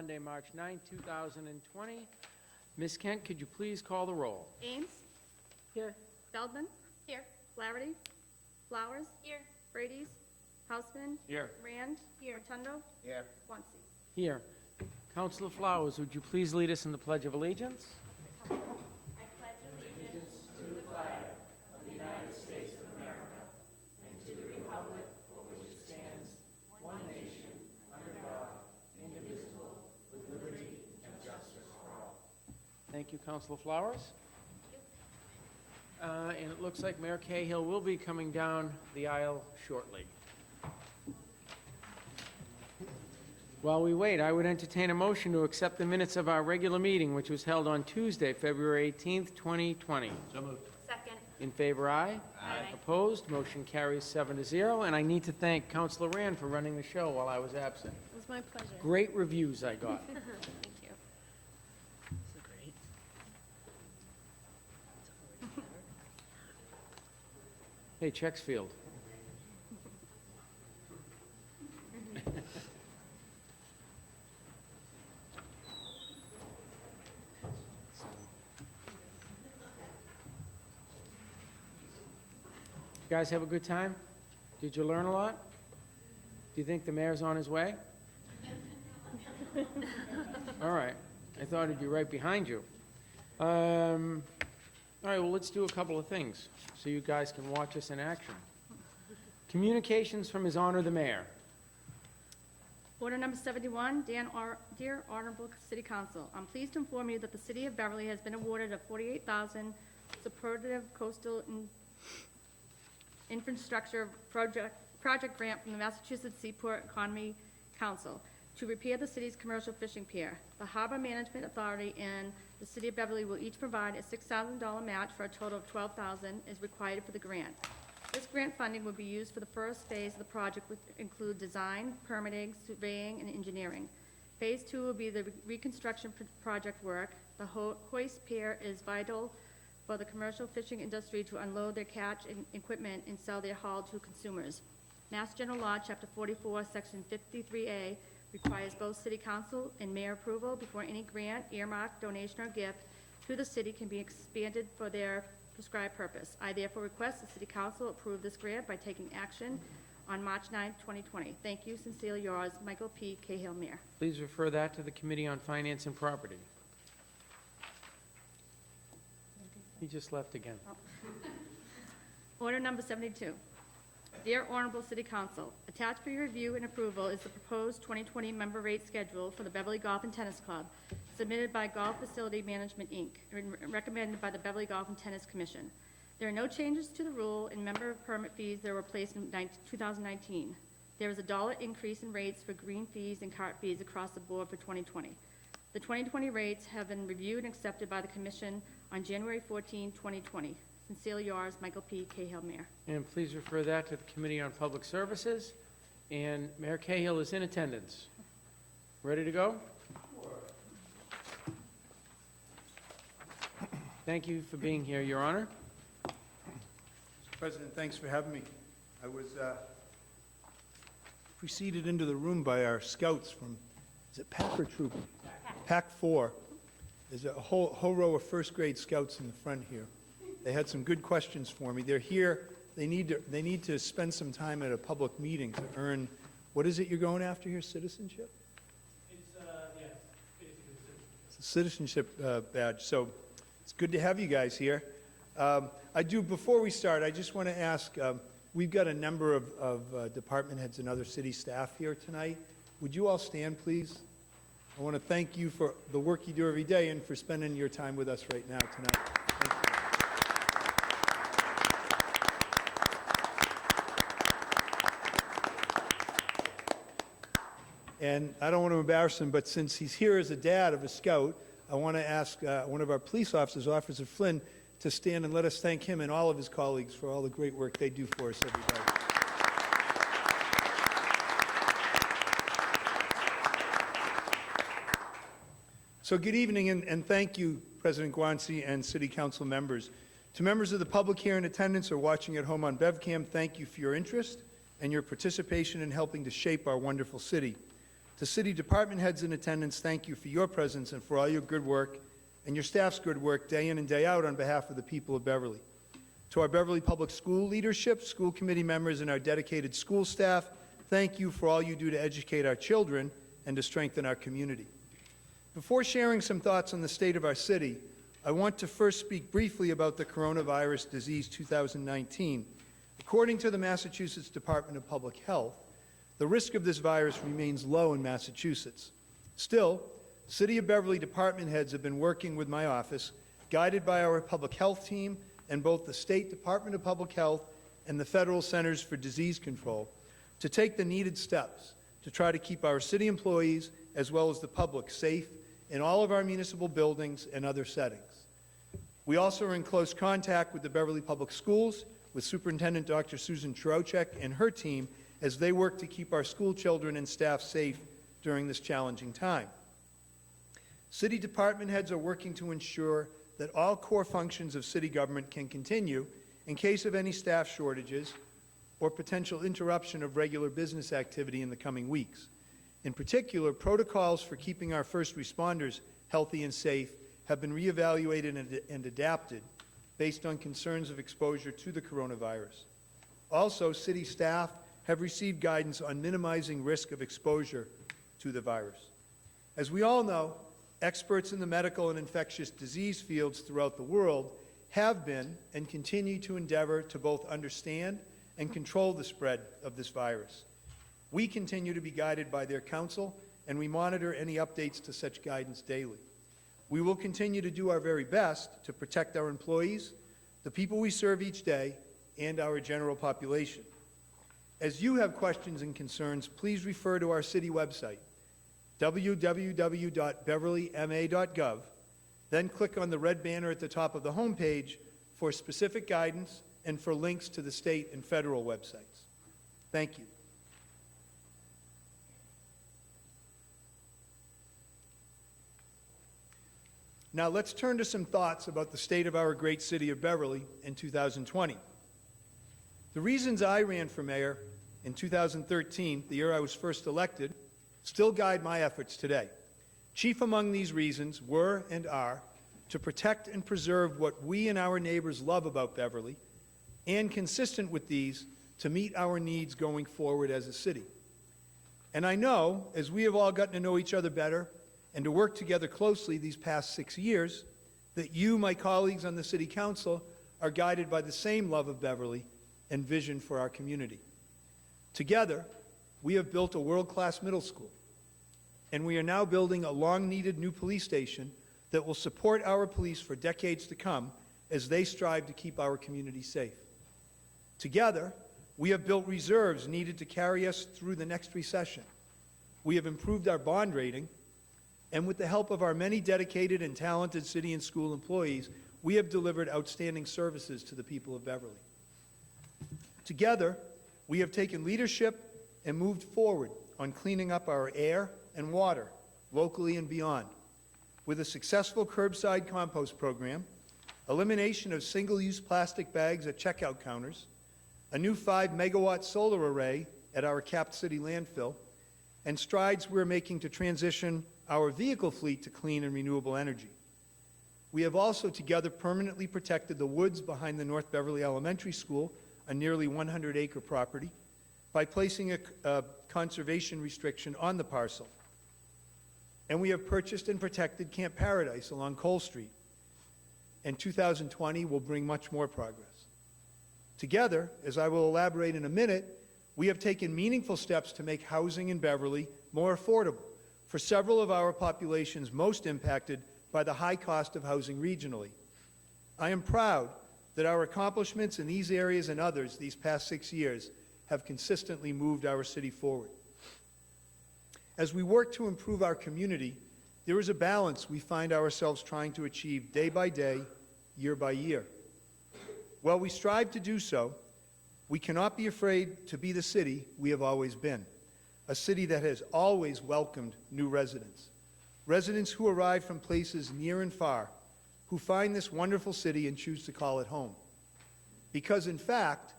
Monday, March 9, 2020. Ms. Kent, could you please call the roll? Ames. Here. Feldman. Here. Flaherty. Flowers. Here. Frady's. Houseman. Here. Rand. Here. Rotundo. Here. Guanci. Here. Councilor Flowers, would you please lead us in the Pledge of Allegiance? Thank you, Councilor Flowers. And it looks like Mayor Cahill will be coming down the aisle shortly. While we wait, I would entertain a motion to accept the minutes of our regular meeting, which was held on Tuesday, February 18th, 2020. So moved. Second. In favor, aye. Aye. Opposed, motion carries 7-0. And I need to thank Councilor Rand for running the show while I was absent. It was my pleasure. Great reviews I got. Thank you. Hey, Checksfield. You guys have a good time? Did you learn a lot? Do you think the mayor's on his way? All right. I thought he'd be right behind you. All right, well, let's do a couple of things so you guys can watch us in action. Communications from His Honor the Mayor. Order number 71, Dear Honorable City Council, I'm pleased to inform you that the City of Beverly has been awarded a $48,000 supportive coastal infrastructure project grant from the Massachusetts Seaport Economy Council to repair the city's commercial fishing pier. The Harbor Management Authority and the City of Beverly will each provide a $6,000 match for a total of $12,000 is required for the grant. This grant funding will be used for the first phase of the project, which include design, permitting, surveying, and engineering. Phase 2 will be the reconstruction project work. The hoist pier is vital for the commercial fishing industry to unload their catch and equipment and sell their haul to consumers. Mass General Law, Chapter 44, Section 53A, requires both City Council and Mayor approval before any grant, earmark, donation, or gift to the city can be expanded for their prescribed purpose. I therefore request the City Council approve this grant by taking action on March 9, 2020. Thank you. Sincerely yours, Michael P. Cahill, Mayor. Please refer that to the Committee on Finance and Property. He just left again. Order number 72. Dear Honorable City Council, attached for your review and approval is the proposed 2020 member rate schedule for the Beverly Golf and Tennis Club, submitted by Golf Facility Management, Inc., and recommended by the Beverly Golf and Tennis Commission. There are no changes to the rule in member permit fees that were placed in 2019. There is a $1 increase in rates for green fees and cart fees across the board for 2020. The 2020 rates have been reviewed and accepted by the Commission on January 14, 2020. Sincerely yours, Michael P. Cahill, Mayor. And please refer that to the Committee on Public Services. And Mayor Cahill is in attendance. Ready to go? Thank you for being here, Your Honor. Mr. President, thanks for having me. I was preceded into the room by our scouts from, is it Pack or Troop? Pack 4. There's a whole row of first-grade scouts in the front here. They had some good questions for me. They're here. They need to spend some time at a public meeting to earn, what is it you're going after here, citizenship? It's a citizenship badge. So it's good to have you guys here. Before we start, I just want to ask, we've got a number of department heads and other city staff here tonight. Would you all stand, please? I want to thank you for the work you do every day and for spending your time with us right now tonight. Thank you. And I don't want to embarrass him, but since he's here as a dad of a scout, I want to ask one of our police officers, Officer Flynn, to stand and let us thank him and all of his colleagues for all the great work they do for us every day. So good evening, and thank you, President Guanci and City Council members. To members of the public here in attendance or watching at home on BevCam, thank you for your interest and your participation in helping to shape our wonderful city. To city department heads in attendance, thank you for your presence and for all your good work and your staff's good work day in and day out on behalf of the people of Beverly. To our Beverly Public School leadership, school committee members, and our dedicated school staff, thank you for all you do to educate our children and to strengthen our community. Before sharing some thoughts on the state of our city, I want to first speak briefly about the coronavirus disease 2019. According to the Massachusetts Department of Public Health, the risk of this virus remains low in Massachusetts. Still, City of Beverly department heads have been working with my office, guided by our public health team and both the State Department of Public Health and the Federal Centers for Disease Control, to take the needed steps to try to keep our city employees as well as the public safe in all of our municipal buildings and other settings. We also are in close contact with the Beverly Public Schools, with Superintendent Dr. Susan Trocek and her team as they work to keep our school children and staff safe during this challenging time. City department heads are working to ensure that all core functions of city government can continue in case of any staff shortages or potential interruption of regular business activity in the coming weeks. In particular, protocols for keeping our first responders healthy and safe have been reevaluated and adapted based on concerns of exposure to the coronavirus. Also, city staff have received guidance on minimizing risk of exposure to the virus. As we all know, experts in the medical and infectious disease fields throughout the world have been and continue to endeavor to both understand and control the spread of this virus. We continue to be guided by their counsel, and we monitor any updates to such guidance daily. We will continue to do our very best to protect our employees, the people we serve each day, and our general population. As you have questions and concerns, please refer to our city website, www.beverlyma.gov, then click on the red banner at the top of the homepage for specific guidance and for links to the state and federal websites. Thank you. Now let's turn to some thoughts about the state of our great city of Beverly in 2020. The reasons I ran for mayor in 2013, the year I was first elected, still guide my efforts today. Chief among these reasons were and are to protect and preserve what we and our neighbors love about Beverly, and consistent with these, to meet our needs going forward as a city. And I know, as we have all gotten to know each other better and to work together closely these past 6 years, that you, my colleagues on the City Council, are guided by the same love of Beverly and vision for our community. Together, we have built a world-class middle school, and we are now building a long-needed new police station that will support our police for decades to come as they strive to keep our community safe. Together, we have built reserves needed to carry us through the next recession. We have improved our bond rating, and with the help of our many dedicated and talented city and school employees, we have delivered outstanding services to the people of Beverly. Together, we have taken leadership and moved forward on cleaning up our air and water, locally and beyond, with a successful curbside compost program, elimination of single-use plastic bags at checkout counters, a new 5-megawatt solar array at our capped city landfill, and strides we're making to transition our vehicle fleet to clean and renewable energy. We have also together permanently protected the woods behind the North Beverly Elementary School, a nearly 100-acre property, by placing a conservation restriction on the parcel. And we have purchased and protected Camp Paradise along Cole Street. And 2020 will bring much more progress. Together, as I will elaborate in a minute, we have taken meaningful steps to make housing in Beverly more affordable for several of our populations most impacted by the high cost of housing regionally. I am proud that our accomplishments in these areas and others these past 6 years have consistently moved our city forward. As we work to improve our community, there is a balance we find ourselves trying to achieve day by day, year by year. While we strive to do so, we cannot be afraid to be the city we have always been, a city that has always welcomed new residents, residents who arrive from places near and far, who find this wonderful city and choose to call it home. Because in fact,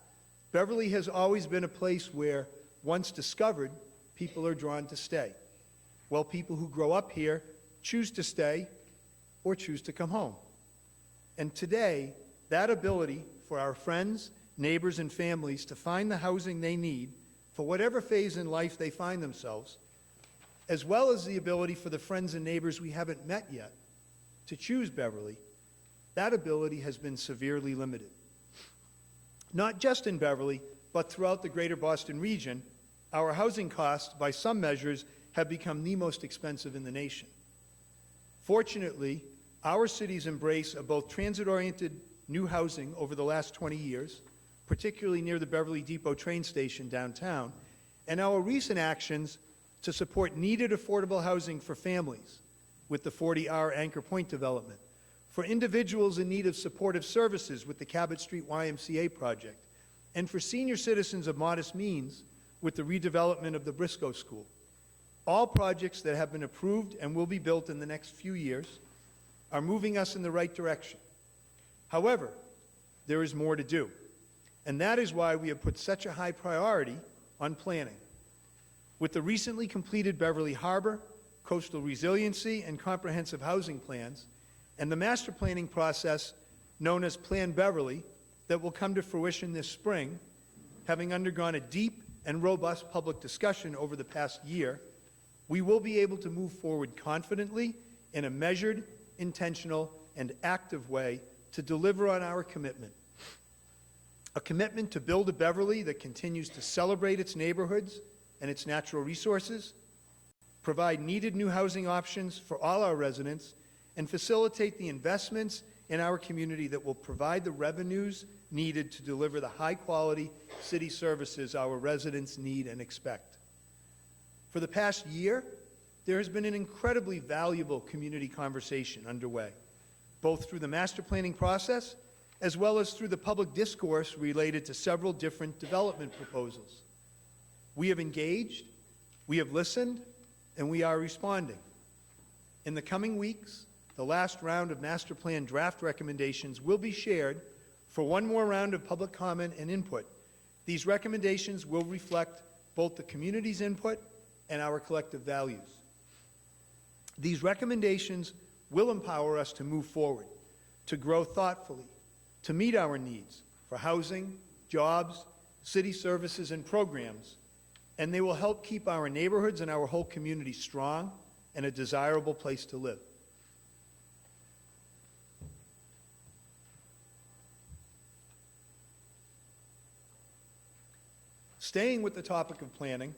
Beverly has always been a place where, once discovered, people are drawn to stay. while people who grow up here choose to stay or choose to come home. And today, that ability for our friends, neighbors, and families to find the housing they need for whatever phase in life they find themselves, as well as the ability for the friends and neighbors we haven't met yet to choose Beverly, that ability has been severely limited. Not just in Beverly, but throughout the greater Boston region, our housing costs, by some measures, have become the most expensive in the nation. Fortunately, our city's embrace of both transit-oriented new housing over the last 20 years, particularly near the Beverly Depot train station downtown, and our recent actions to support needed affordable housing for families with the 40R Anchor Point development, for individuals in need of supportive services with the Cabot Street YMCA project, and for senior citizens of modest means with the redevelopment of the Briscoe School. All projects that have been approved and will be built in the next few years are moving us in the right direction. However, there is more to do, and that is why we have put such a high priority on planning. With the recently completed Beverly Harbor, Coastal Resiliency, and Comprehensive Housing Plans, and the master planning process known as Plan Beverly that will come to fruition this spring, having undergone a deep and robust public discussion over the past year, we will be able to move forward confidently in a measured, intentional, and active way to deliver on our commitment. A commitment to build a Beverly that continues to celebrate its neighborhoods and its natural resources, provide needed new housing options for all our residents, and facilitate the investments in our community that will provide the revenues needed to deliver the high-quality city services our residents need and expect. For the past year, there has been an incredibly valuable community conversation underway, both through the master planning process as well as through the public discourse related to several different development proposals. We have engaged, we have listened, and we are responding. In the coming weeks, the last round of master plan draft recommendations will be shared for one more round of public comment and input. These recommendations will reflect both the community's input and our collective values. These recommendations will empower us to move forward, to grow thoughtfully, to meet our needs for housing, jobs, city services, and programs, and they will help keep our neighborhoods and our whole community strong and a desirable place to live. Staying with the topic of planning,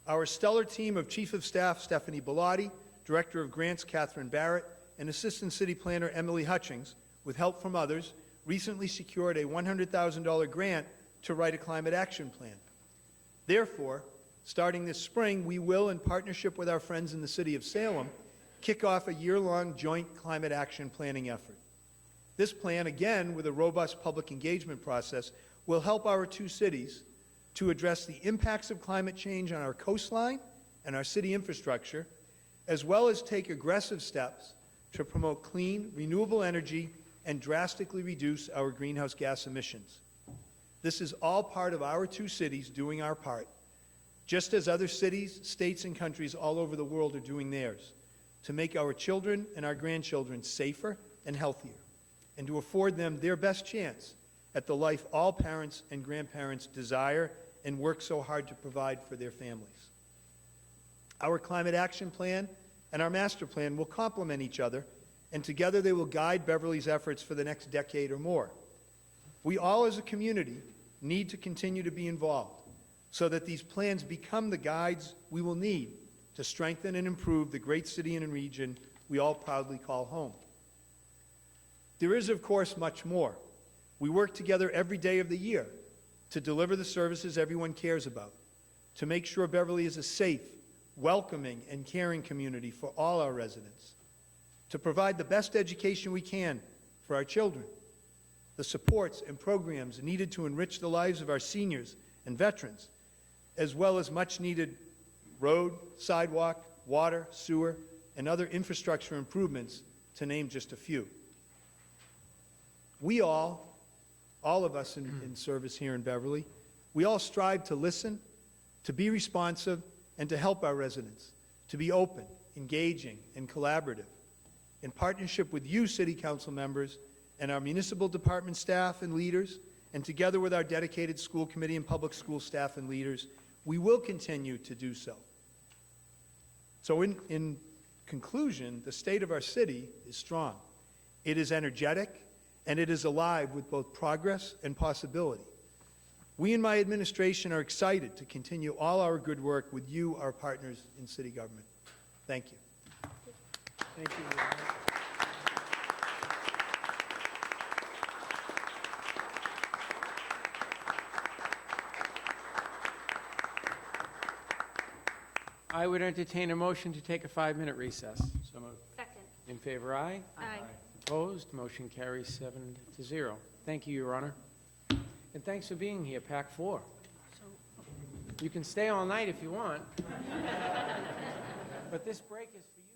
our stellar team of Chief of Staff Stephanie Bellotti, Director of Grants Catherine Barrett, and Assistant City Planner Emily Hutchings, with help from others, recently secured a $100,000 grant to write a climate action plan. Therefore, starting this spring, we will, in partnership with our friends in the City of Salem, kick off a year-long joint climate action planning effort. This plan, again with a robust public engagement process, will help our two cities to address the impacts of climate change on our coastline and our city infrastructure, as well as take aggressive steps to promote clean, renewable energy and drastically reduce our greenhouse gas emissions. This is all part of our two cities doing our part, just as other cities, states, and countries all over the world are doing theirs, to make our children and our grandchildren safer and healthier, and to afford them their best chance at the life all parents and grandparents desire and work so hard to provide for their families. Our climate action plan and our master plan will complement each other, and together they will guide Beverly's efforts for the next decade or more. We all as a community need to continue to be involved so that these plans become the guides we will need to strengthen and improve the great city and region we all proudly call home. There is, of course, much more. We work together every day of the year to deliver the services everyone cares about, to make sure Beverly is a safe, welcoming, and caring community for all our residents, to provide the best education we can for our children, the supports and programs needed to enrich the lives of our seniors and veterans, as well as much-needed road, sidewalk, water, sewer, and other infrastructure improvements, to name just a few. We all of us in service here in Beverly, we all strive to listen, to be responsive, and to help our residents, to be open, engaging, and collaborative. In partnership with you, City Council members, and our municipal department staff and leaders, and together with our dedicated school committee and public school staff and leaders, we will continue to do so. So in conclusion, the state of our city is strong. It is energetic, and it is alive with both progress and possibility. We in my administration are excited to continue all our good work with you, our partners in city government. Thank you. Thank you. Ron. I would entertain a motion to take a 5-minute recess. So moved. Second. In favor, aye. Aye. Opposed, motion carries 7-0. Thank you, Your Honor. And thanks for being here, Pack 4. You can stay all night if you want. But this break is for you.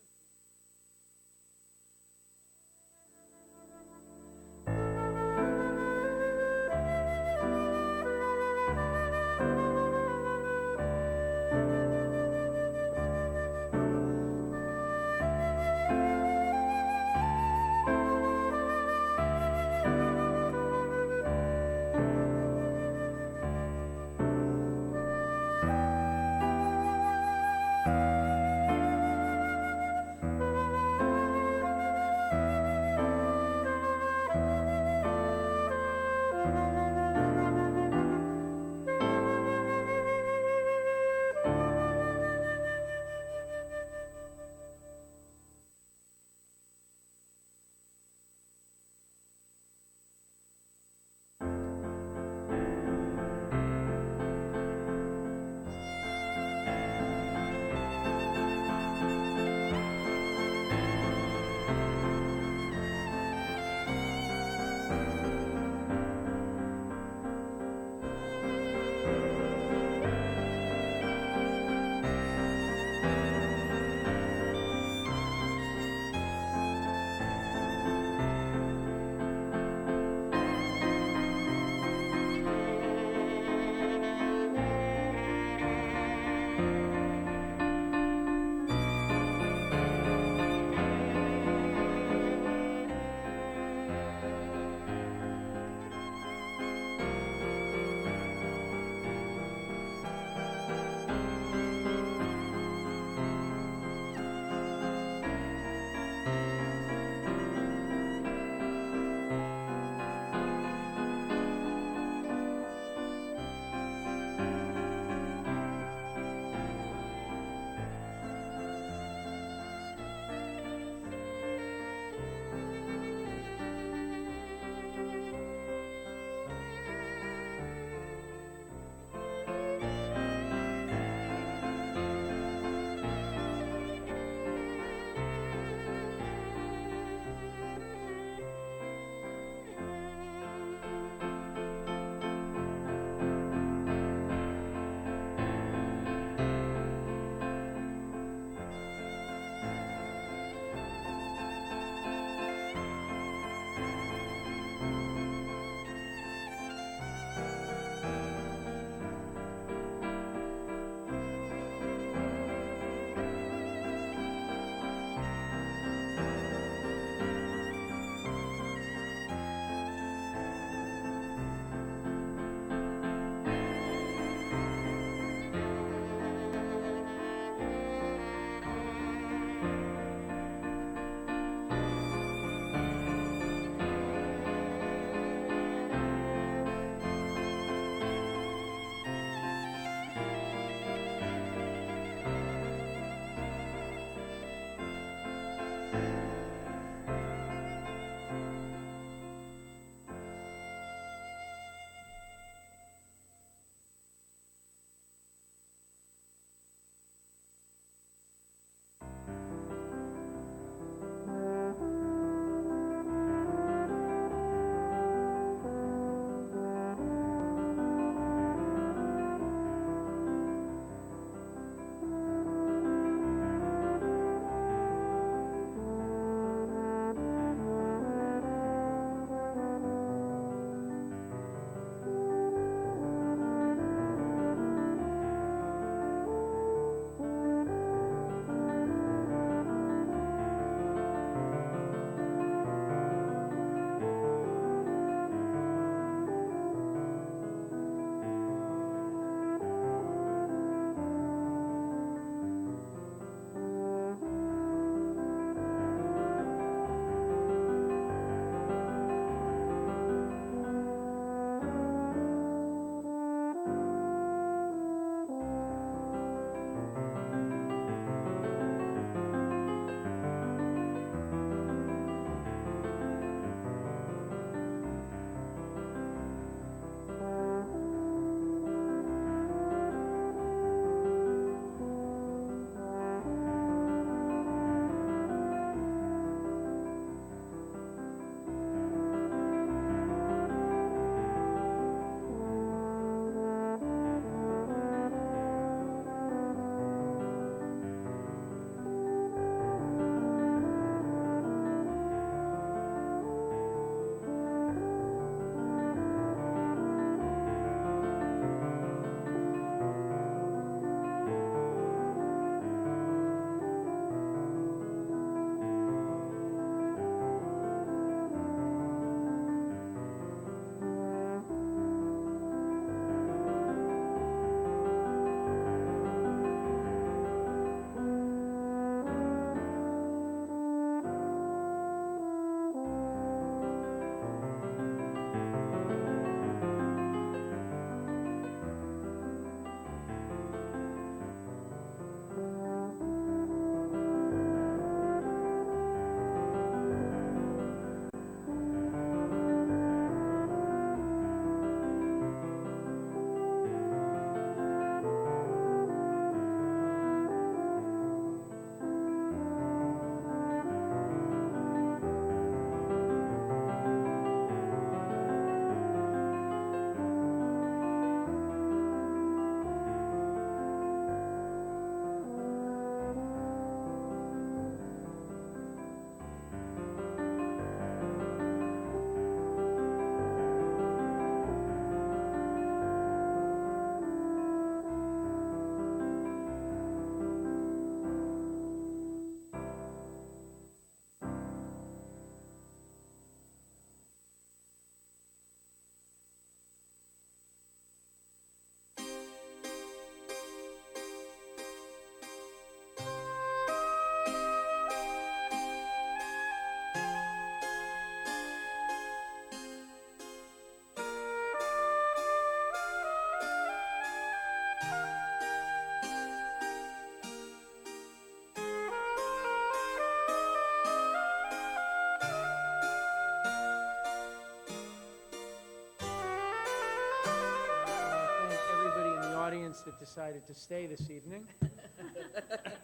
that decided to stay this evening.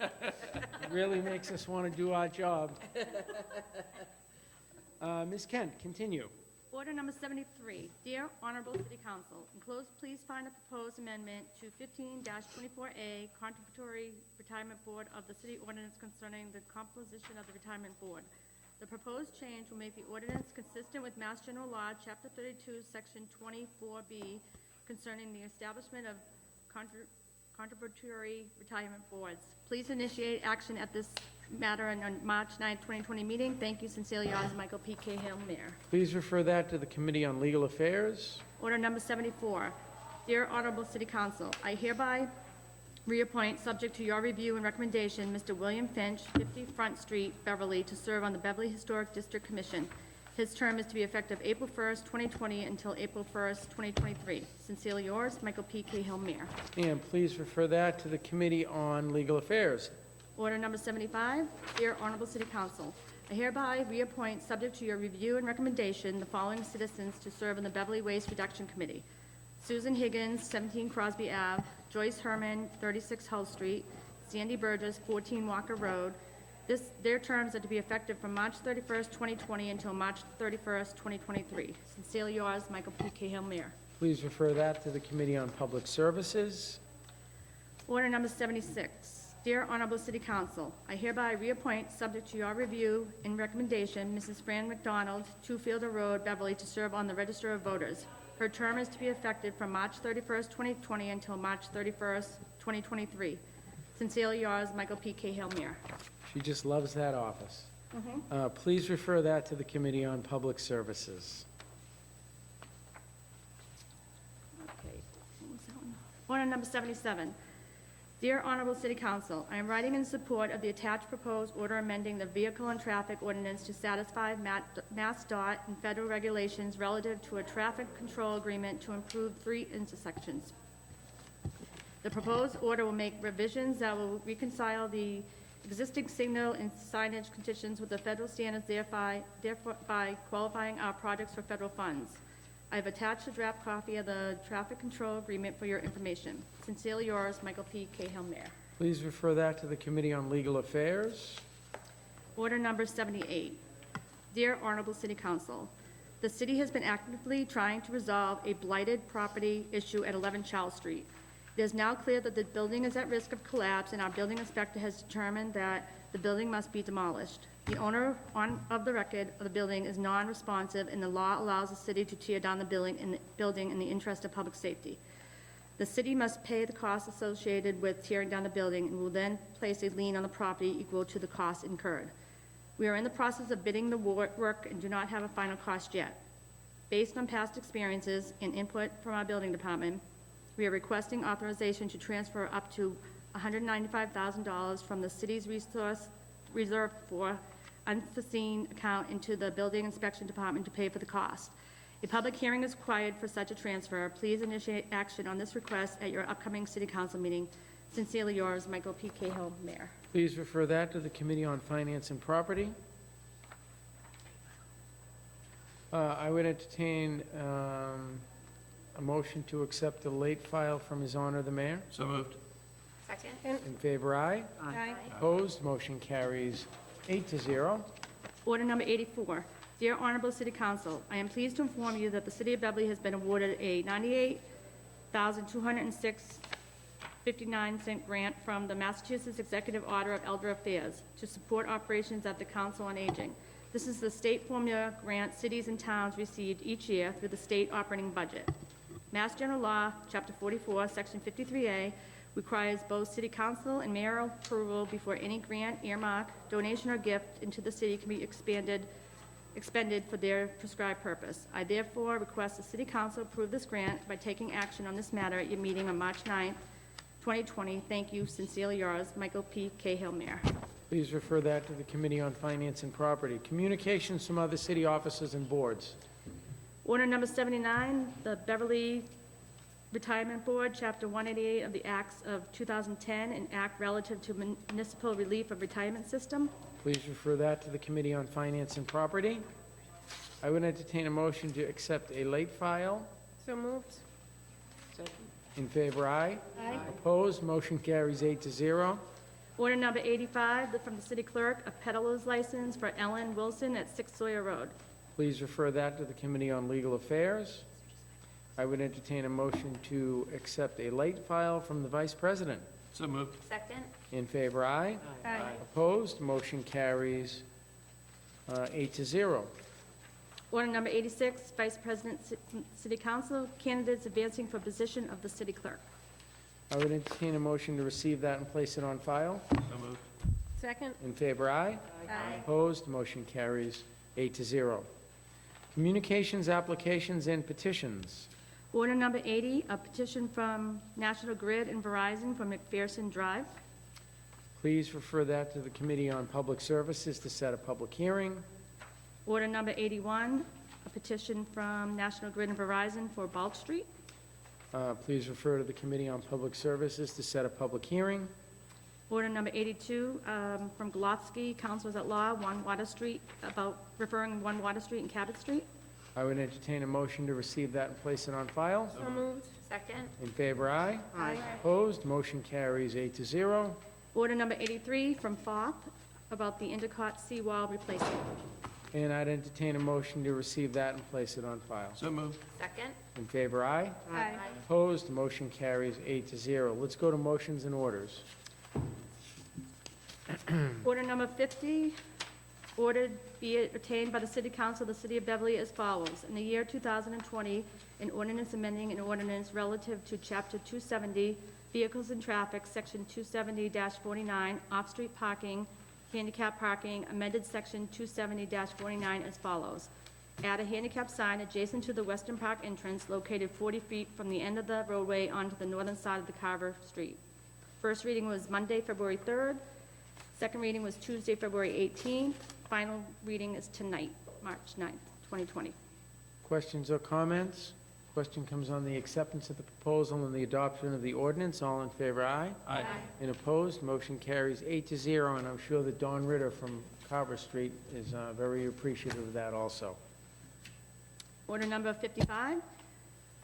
It really makes us want to do our job. Ms. Kent, continue. Order number 73, Dear Honorable City Council, enclosed, please find a proposed amendment to 15-24A, contributory retirement board of the city ordinance concerning the composition of the retirement board. The proposed change will make the ordinance consistent with Mass General Law, Chapter 32, Section 24B, concerning the establishment of contributory retirement boards. Please initiate action at this matter on March 9, 2020 meeting. Thank you. Sincerely yours, Michael P. Cahill, Mayor. Please refer that to the Committee on Legal Affairs. Order number 74. Dear Honorable City Council, I hereby reappoint, subject to your review and recommendation, Mr. William Finch, 50 Front Street, Beverly, to serve on the Beverly Historic District Commission. His term is to be effective April 1st, 2020 until April 1st, 2023. Sincerely yours, Michael P. Cahill, Mayor. And please refer that to the Committee on Legal Affairs. Order number 75, Dear Honorable City Council, I hereby reappoint, subject to your review and recommendation, the following citizens to serve on the Beverly Waste Reduction Committee: Susan Higgins, 17 Crosby Ave, Joyce Herman, 36 Hull Street, Sandy Burgess, 14 Walker Road. Their terms are to be effective from March 31st, 2020 until March 31st, 2023. Sincerely yours, Michael P. Cahill, Mayor. Please refer that to the Committee on Public Services. Order number 76. Dear Honorable City Council, I hereby reappoint, subject to your review and recommendation, Mrs. Fran McDonald, 2 Fielder Road, Beverly, to serve on the Register of Voters. Her term is to be effective from March 31st, 2020 until March 31st, 2023. Sincerely yours, Michael P. Cahill, Mayor. She just loves that office. Please refer that to the Committee on Public Services. Okay, what was that one? Order number 77. Dear Honorable City Council, I am writing in support of the attached proposed order amending the Vehicle and Traffic Ordinance to satisfy Mass DOT and federal regulations relative to a traffic control agreement to improve 3 intersections. The proposed order will make revisions that will reconcile the existing signal and signage conditions with the federal standards, thereby qualifying our projects for federal funds. I have attached a draft copy of the traffic control agreement for your information. Sincerely yours, Michael P. Cahill, Mayor. Please refer that to the Committee on Legal Affairs. Order number 78. Dear Honorable City Council, the city has been actively trying to resolve a blighted property issue at 11 Charles Street. It is now clear that the building is at risk of collapse, and our building inspector has determined that the building must be demolished. The owner of the record of the building is non-responsive, and the law allows the city to tear down the building in the interest of public safety. The city must pay the costs associated with tearing down the building and will then place a lien on the property equal to the costs incurred. We are in the process of bidding the work and do not have a final cost yet. Based on past experiences and input from our building department, we are requesting authorization to transfer up to $195,000 from the city's resource reserved for unforeseen account into the building inspection department to pay for the cost. A public hearing is required for such a transfer. Please initiate action on this request at your upcoming city council meeting. Sincerely yours, Michael P. Cahill, Mayor. Please refer that to the Committee on Finance and Property. I would entertain a motion to accept the late file from His Honor the Mayor. So moved. Second. In favor, aye. Aye. Opposed, motion carries 8-0. Order number 84. Dear Honorable City Council, I am pleased to inform you that the City of Beverly has been awarded a $98,206.59 grant from the Massachusetts Executive Order of Elder Affairs to support operations at the Council on Aging. This is the state formula grant cities and towns received each year through the state operating budget. Mass General Law, Chapter 44, Section 53A, requires both City Council and mayoral approval before any grant, earmark, donation, or gift into the city can be expended for their prescribed purpose. I therefore request the City Council approve this grant by taking action on this matter at your meeting on March 9th, 2020. Thank you. Sincerely yours, Michael P. Cahill, Mayor. Please refer that to the Committee on Finance and Property. Communications from other city offices and boards. Order number 79, the Beverly Retirement Board, Chapter 188 of the Acts of 2010, an act relative to municipal relief of retirement system. Please refer that to the Committee on Finance and Property. I would entertain a motion to accept a late file. So moved. In favor, aye. Aye. Opposed, motion carries 8-0. Order number 85, from the city clerk, a peddler's license for Ellen Wilson at 6 Sawyer Road. Please refer that to the Committee on Legal Affairs. I would entertain a motion to accept a late file from the Vice President. So moved. Second. In favor, aye. Aye. Opposed, motion carries 8-0. Order number 86, Vice President, City Council, candidates advancing for position of the city clerk. I would entertain a motion to receive that and place it on file. So moved. Second. In favor, aye. Aye. Opposed, motion carries 8-0. Communications, applications, and petitions. Order number 80, a petition from National Grid and Verizon for McPherson Drive. Please refer that to the Committee on Public Services to set a public hearing. Order number 81, a petition from National Grid and Verizon for Balch Street. Please refer to the Committee on Public Services to set a public hearing. Order number 82, from Golotsky, Councilors at Law, 1 Water Street, about referring 1 Water Street and Cabot Street. I would entertain a motion to receive that and place it on file. So moved. Second. In favor, aye. Aye. Opposed, motion carries 8-0. Order number 83, from Foth, about the Endicott seawall replacement. And I'd entertain a motion to receive that and place it on file. So moved. Second. In favor, aye. Aye. Opposed, motion carries 8-0. Let's go to motions and orders. Order number 50, ordered be it obtained by the City Council of the City of Beverly as follows. In the year 2020, an ordinance amending an ordinance relative to Chapter 270, Vehicles and Traffic, Section 270-49, off-street parking, handicap parking, amended Section 270-49 as follows. Add a handicap sign adjacent to the Western Park entrance located 40 feet from the end of the roadway onto the northern side of the Carver Street. First reading was Monday, February 3rd. Second reading was Tuesday, February 18th. Final reading is tonight, March 9th, 2020. Questions or comments? Question comes on the acceptance of the proposal and the adoption of the ordinance. All in favor, aye. Aye. And opposed, motion carries 8-0, and I'm sure that Don Ritter from Carver Street is very appreciative of that also. Order number 55,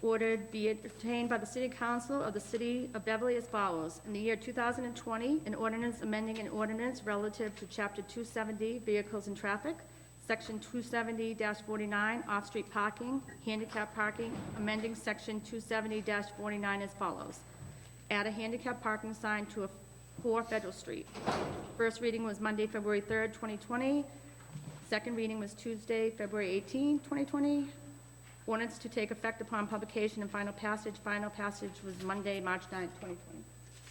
ordered be it obtained by the City Council of the City of Beverly as follows. In the year 2020, an ordinance amending an ordinance relative to Chapter 270, Vehicles and Traffic, Section 270-49, off-street parking, handicap parking, amending Section 270-49 as follows. Add a handicap parking sign to 4 Federal Street. First reading was Monday, February 3rd, 2020. Second reading was Tuesday, February 18, 2020. Ordinance to take effect upon publication and final passage. Final passage was Monday, March 9, 2020.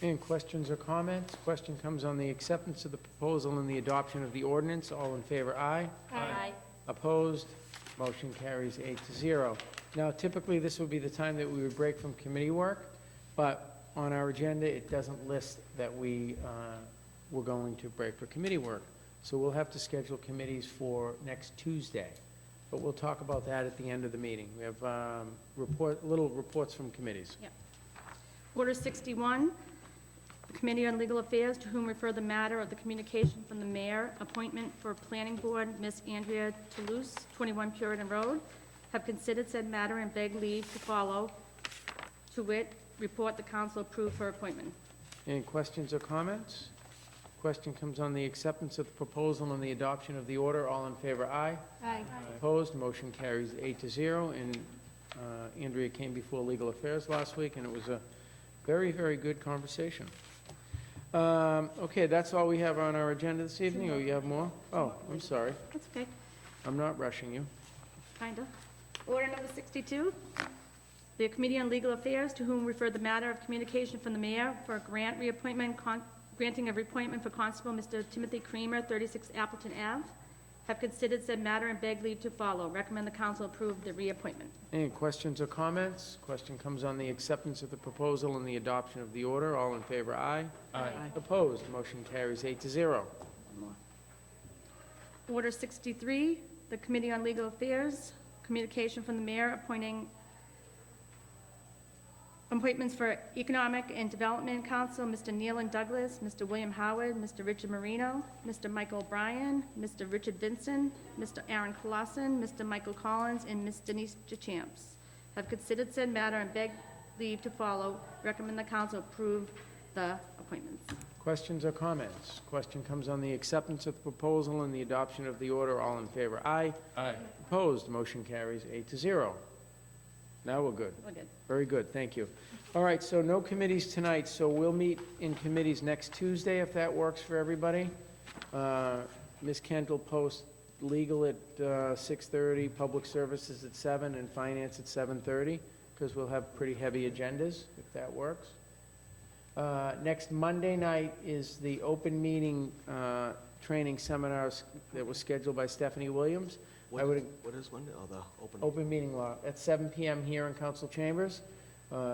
Any questions or comments? Question comes on the acceptance of the proposal and the adoption of the ordinance. All in favor, aye. Aye. Opposed, motion carries 8-0. Now, typically, this would be the time that we would break from committee work, but on our agenda, it doesn't list that we're going to break for committee work. So we'll have to schedule committees for next Tuesday, but we'll talk about that at the end of the meeting. We have little reports from committees. Order 61, the Committee on Legal Affairs, to whom refer the matter of the communication from the mayor, appointment for Planning Board, Miss Andrea Toulouse, 21 Puritan Road, have considered said matter and beg leave to follow, to wit, report the council approved her appointment. Any questions or comments? Question comes on the acceptance of the proposal and the adoption of the order. All in favor, aye. Aye. Opposed, motion carries 8-0, and Andrea came before Legal Affairs last week, and it was a very, very good conversation. Okay, that's all we have on our agenda this evening, or you have more? Oh, I'm sorry. That's okay, I'm not rushing you. kinda. Order number 62, the Committee on Legal Affairs, to whom refer the matter of communication from the mayor for grant reappointment, granting a reappointment for Constable Mr. Timothy Creamer, 36 Appleton Ave, have considered said matter and beg leave to follow. Recommend the council approve the reappointment. Any questions or comments? Question comes on the acceptance of the proposal and the adoption of the order. All in favor, aye. Aye. Opposed, motion carries 8-0. Order 63, the Committee on Legal Affairs, communication from the mayor appointing appointments for Economic and Development Council, Mr. Nealon Douglas, Mr. William Howard, Mr. Richard Marino, Mr. Michael O'Brien, Mr. Richard Vinson, Mr. Aaron Clausen, Mr. Michael Collins, and Ms. Denise Champs have considered said matter and beg leave to follow. Recommend the council approve the appointments. Questions or comments? Question comes on the acceptance of the proposal and the adoption of the order. All in favor? Aye. Aye. Opposed? Motion carries 8-0. Now we're good. We're good. Very good, thank you. All right, so no committees tonight, so we'll meet in committees next Tuesday, if that works for everybody. Ms. Kent will post legal at 6:30, public services at 7, and finance at 7:30, because we'll have pretty heavy agendas, if that works. Next Monday night is the open meeting training seminars that was scheduled by Stephanie Williams. What is Monday? Oh, the Open meeting law at 7 PM here in council chambers.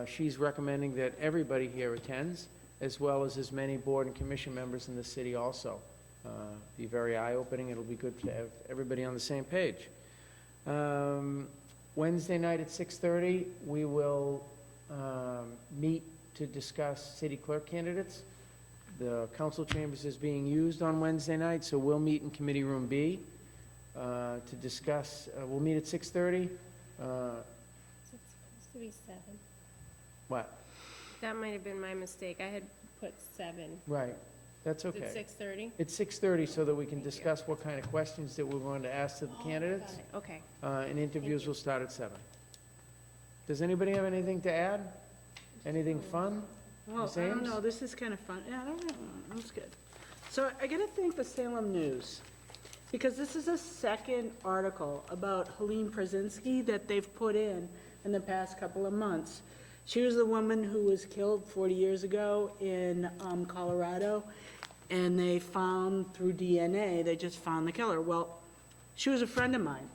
She's recommending that everybody here attends, as well as many board and commission members in the city also. Be very eye-opening. It'll be good to have everybody on the same page. Wednesday night at 6:30, we will meet to discuss city clerk candidates. The council chambers is being used on Wednesday night, so we'll meet in committee room B to discuss. We'll meet at 6:30. It's supposed to be 7. What? That might have been my mistake. I had put 7. Right, that's Is it okay. 6:30? It's 6:30 so that we can discuss what kind of questions that we're going to ask to the candidates, Okay. and interviews will start at 7. Does anybody have anything to add? Anything fun? Well, Ms. I don't Ames? know, this is kind of fun. Yeah, I don't know, that's good. So I gotta thank the Salem News, because this is a second article about Helene Krasinski that they've put in the past couple of months. She was the woman who was killed 40 years ago in Colorado, and they found through DNA, they just found the killer. Well, she was a friend of mine.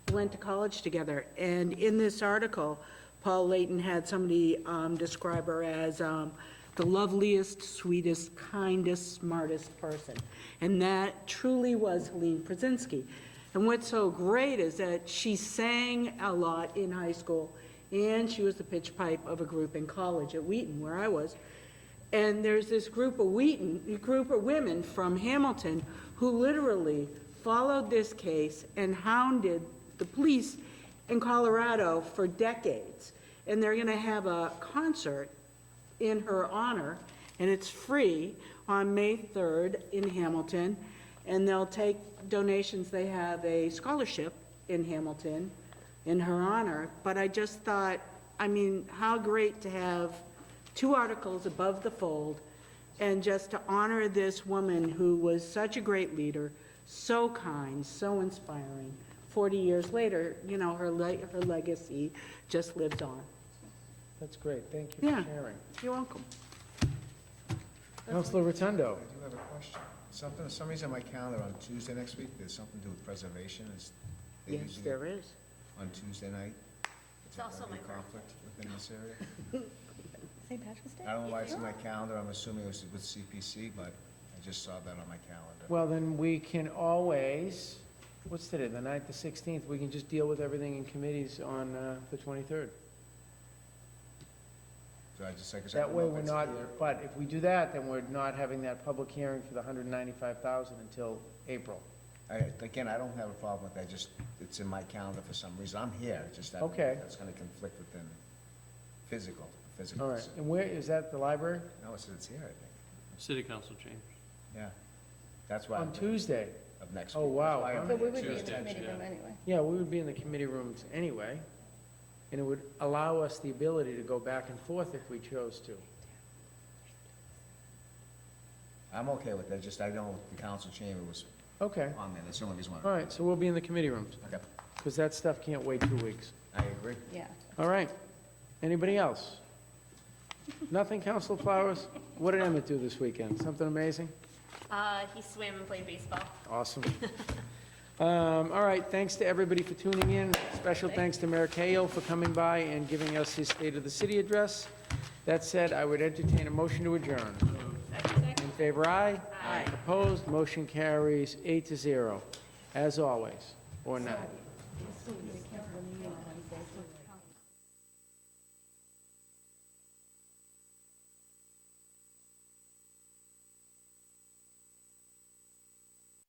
We went to college together, and in this article, Paul Layton had somebody describe her as the loveliest, sweetest, kindest, smartest person. And that truly was Helene Krasinski. And what's so great is that she sang a lot in high school, and she was the pitch pipe of a group in college at Wheaton, where I was. And there's this group of women from Hamilton who literally followed this case and hounded the police in Colorado for decades. And they're gonna have a concert in her honor, and it's free, on May 3rd in Hamilton. And they'll take donations. They have a scholarship in Hamilton in her honor. But I just thought, I mean, how great to have 2 articles above the fold, and just to honor this woman who was such a great leader, so kind, so inspiring. 40 years later, you know, her legacy just lives on. That's great, thank you Yeah. for sharing. You're welcome. Councilor Rotundo? I do have a question. Something, for some reason on my calendar on Tuesday next week, there's something to do with preservation. They Yes, usually there is. On Tuesday night. It's also my conflict within this area. St. Patrick's Day? I don't know why it's in my calendar. I'm assuming it was with CPC, but I just saw that on my calendar. Well, then we can always, what's today, the 9th, the 16th, we can just deal with everything in committees on the 23rd. So I just, like I said, I That don't way know if we're it's not, here. but if we do that, then we're not having that public hearing for the 195,000 until April. Again, I don't have a problem with that, just, it's in my calendar for some reason. I'm here, it's just that. Okay. That's gonna conflict with the physical. All right, and where, is that the library? No, it says it's here, I think. City council chambers. Yeah. That's why. On Tuesday? Of next Oh, week. wow. That's why I'm So we here. would be in the Tuesdays, committee room yeah. anyway. Yeah, we would be in the committee rooms anyway, and it would allow us the ability to go back and forth if we chose to. I'm okay with that, just I know the council chamber was Okay, on there, that's the only reason why. all right, so we'll be in the committee rooms, Okay, because that stuff can't wait 2 weeks. I agree. Yeah. All right, anybody else? Nothing, Council Flowers? What did Emmett do this weekend? Something amazing? He swam and played baseball. Awesome. All right, thanks to everybody for tuning in. Special thanks to Mayor Cahill for coming by and giving us his State of the City address. That said, I would entertain a motion to adjourn. In favor, aye? Aye. Opposed, motion carries 8-0, as always, or not.